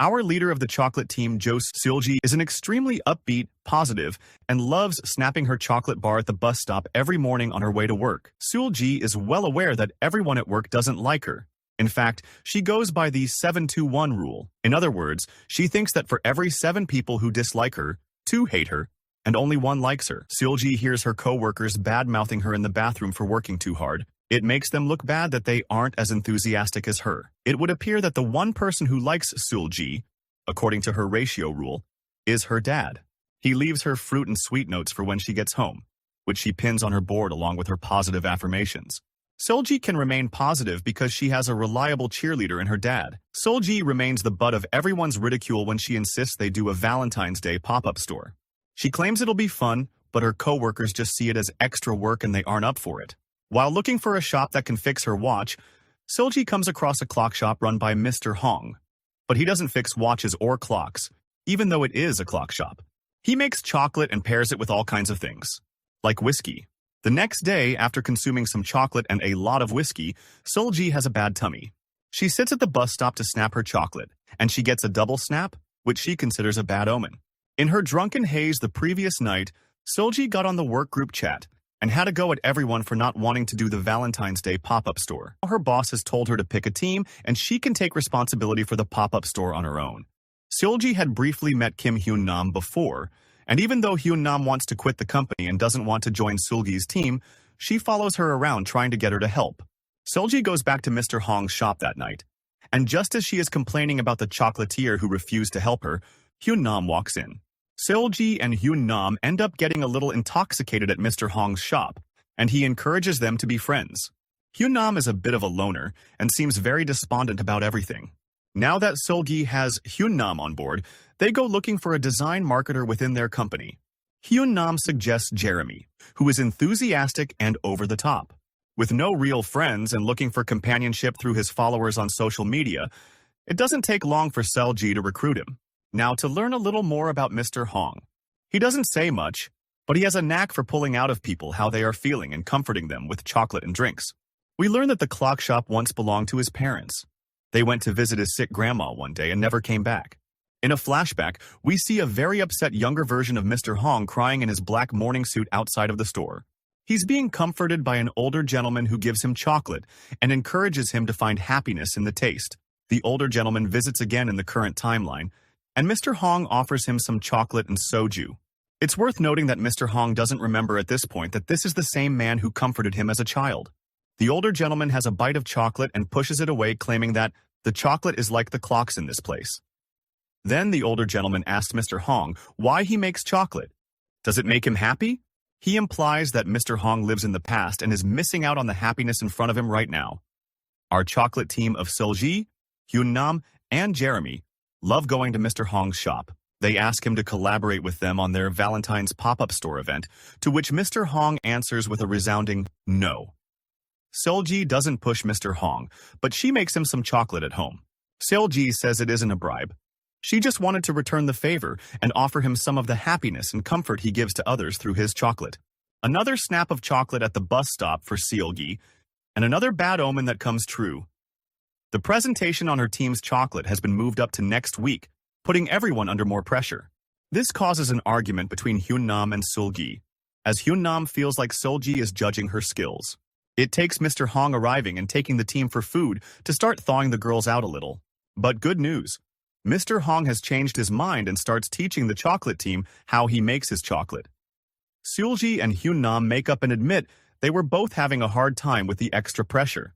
Our leader of the chocolate team, Joo Seul-gi, is an extremely upbeat, positive, and loves snapping her chocolate bar at the bus stop every morning on her way to work. Seul-gi is well aware that everyone at work doesn't like her. In fact, she goes by the 7-2-1 rule. In other words, she thinks that for every 7 people who dislike her, 2 hate her, and only 1 likes her. Seul-gi hears her co-workers bad-mouthing her in the bathroom for working too hard. It makes them look bad that they aren't as enthusiastic as her. It would appear that the one person who likes Seul-gi, according to her ratio rule, is her dad. He leaves her fruit and sweet notes for when she gets home, which she pins on her board along with her positive affirmations. Seul-gi can remain positive because she has a reliable cheerleader in her dad. Seul-gi remains the butt of everyone's ridicule when she insists they do a Valentine's Day pop-up store. She claims it'll be fun, but her co-workers just see it as extra work and they aren't up for it. While looking for a shop that can fix her watch, Seul-gi comes across a clock shop run by Mr. Hong. But he doesn't fix watches or clocks, even though it is a clock shop. He makes chocolate and pairs it with all kinds of things, like whiskey. The next day, after consuming some chocolate and a lot of whiskey, Seul-gi has a bad tummy. She sits at the bus stop to snap her chocolate, and she gets a double snap, which she considers a bad omen. In her drunken haze the previous night, Seul-gi got on the work group chat and had a go at everyone for not wanting to do the Valentine's Day pop-up store. Her boss has told her to pick a team, and she can take responsibility for the pop-up store on her own. Seul-gi had briefly met Hyun-nam before, and even though Hyun-nam wants to quit the company and doesn't want to join Seul-gi's team, she follows her around trying to get her to help. Seul-gi goes back to Mr. Hong's shop that night, and just as she is complaining about the chocolatier who refused to help her, Hyun-nam walks in. Seul-gi and Hyun-nam end up getting a little intoxicated at Mr. Hong's shop, and he encourages them to be friends. Hyun-nam is a bit of a loner and seems very despondent about everything. Now that Seul-gi has Hyun-nam on board, they go looking for a design marketer within their company. Hyun-nam suggests Jeremy, who is enthusiastic and over the top. With no real friends and looking for companionship through his followers on social media, it doesn't take long for Seul-gi to recruit him. Now to learn a little more about Mr. Hong. He doesn't say much, but he has a knack for pulling out of people how they are feeling and comforting them with chocolate and drinks. We learn that the clock shop once belonged to his parents. They went to visit his sick grandma one day and never came back. In a flashback, we see a very upset younger version of Mr. Hong crying in his black morning suit outside of the store. He's being comforted by an older gentleman who gives him chocolate and encourages him to find happiness in the taste. The older gentleman visits again in the current timeline, and Mr. Hong offers him some chocolate and soju. It's worth noting that Mr. Hong doesn't remember at this point that this is the same man who comforted him as a child. The older gentleman has a bite of chocolate and pushes it away, claiming that the chocolate is like the clocks in this place. Then the older gentleman asks Mr. Hong why he makes chocolate. Does it make him happy? He implies that Mr. Hong lives in the past and is missing out on the happiness in front of him right now. Our chocolate team of Seul-gi, Hyun-nam, and Jeremy love going to Mr. Hong's shop. They ask him to collaborate with them on their Valentine's pop-up store event, to which Mr. Hong answers with a resounding no. Seul-gi doesn't push Mr. Hong, but she makes him some chocolate at home. Seul-gi says it isn't a bribe. She just wanted to return the favor and offer him some of the happiness and comfort he gives to others through his chocolate. Another snap of chocolate at the bus stop for Seul-gi, and another bad omen that comes true. The presentation on her team's chocolate has been moved up to next week, putting everyone under more pressure. This causes an argument between Hyun-nam and Seul-gi, as Hyun-nam feels like Seul-gi is judging her skills. It takes Mr. Hong arriving and taking the team for food to start thawing the girls out a little. But good news. Mr. Hong has changed his mind and starts teaching the chocolate team how he makes his chocolate. Seul-gi and Hyun-nam make up and admit they were both having a hard time with the extra pressure.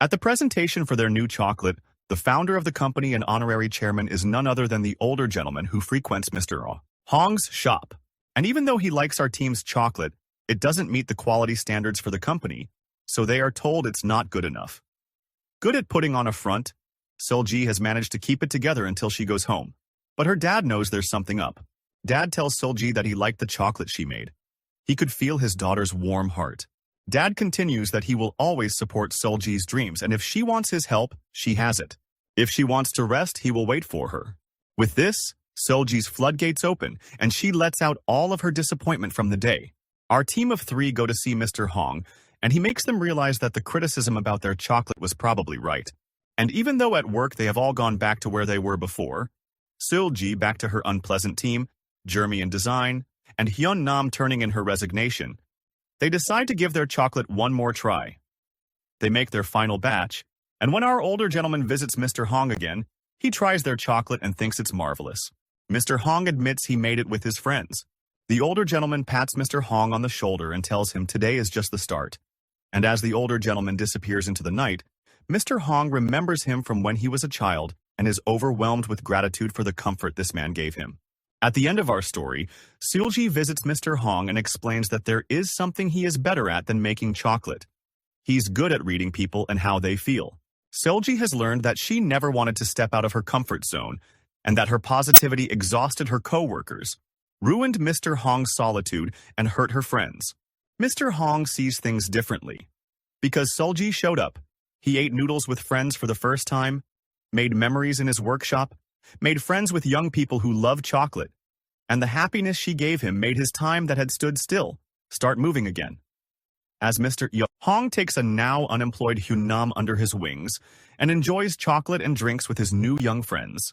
At the presentation for their new chocolate, the founder of the company and honorary chairman is none other than the older gentleman who frequents Mr. Hong's shop. And even though he likes our team's chocolate, it doesn't meet the quality standards for the company, so they are told it's not good enough. Good at putting on a front, Seul-gi has managed to keep it together until she goes home. But her dad knows there's something up. Dad tells Seul-gi that he liked the chocolate she made. He could feel his daughter's warm heart. Dad continues that he will always support Seul-gi's dreams, and if she wants his help, she has it. If she wants to rest, he will wait for her. With this, Seul-gi's floodgates open, and she lets out all of her disappointment from the day. Our team of 3 go to see Mr. Hong, and he makes them realize that the criticism about their chocolate was probably right. And even though at work they have all gone back to where they were before, Seul-gi back to her unpleasant team, Jeremy in design, and Hyun-nam turning in her resignation, they decide to give their chocolate one more try. They make their final batch, and when our older gentleman visits Mr. Hong again, he tries their chocolate and thinks it's marvelous. Mr. Hong admits he made it with his friends. The older gentleman pats Mr. Hong on the shoulder and tells him today is just the start. And as the older gentleman disappears into the night, Mr. Hong remembers him from when he was a child and is overwhelmed with gratitude for the comfort this man gave him. At the end of our story, Seul-gi visits Mr. Hong and explains that there is something he is better at than making chocolate. He's good at reading people and how they feel. Seul-gi has learned that she never wanted to step out of her comfort zone, and that her positivity exhausted her coworkers, ruined Mr. Hong's solitude, and hurt her friends. Mr. Hong sees things differently. Because Seul-gi showed up, he ate noodles with friends for the first time, made memories in his workshop, made friends with young people who love chocolate, and the happiness she gave him made his time that had stood still start moving again. As Mr. Hong takes a now unemployed Hyun-nam under his wings and enjoys chocolate and drinks with his new young friends.